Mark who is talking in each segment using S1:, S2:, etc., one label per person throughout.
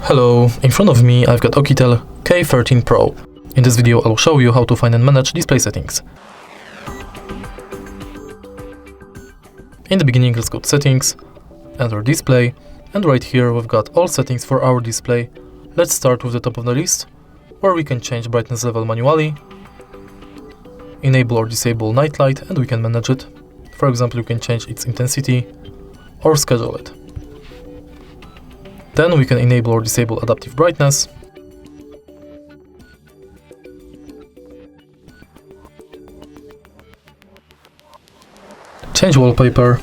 S1: Hello, in front of me I've got OUKITEL K13 Pro. In this video I'll show you how to find and manage display settings. In the beginning, let's go to settings, enter display, and right here we've got all settings for our display. Let's start with the top of the list, where we can change brightness level manually, enable or disable night light, and we can manage it. For example, you can change its intensity or schedule it. Then we can enable or disable adaptive brightness, change wallpaper,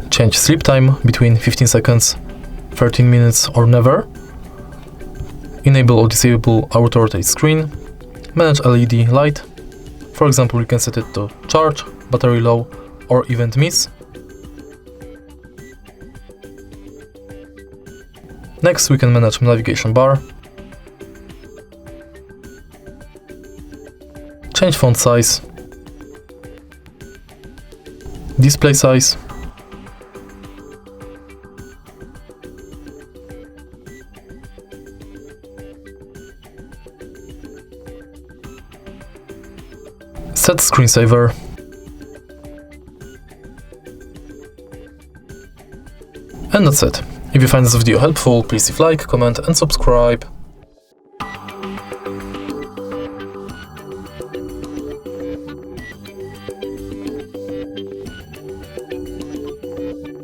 S1: change sleep time between 15 seconds, 13 minutes or never, enable or disable auto rotate screen, manage LED light. For example, we can set it to charge, battery low, or event miss. Next, we can manage navigation bar, change font size, display size, set screensaver, and that's it. If you find this video helpful, please leave a like, comment and subscribe.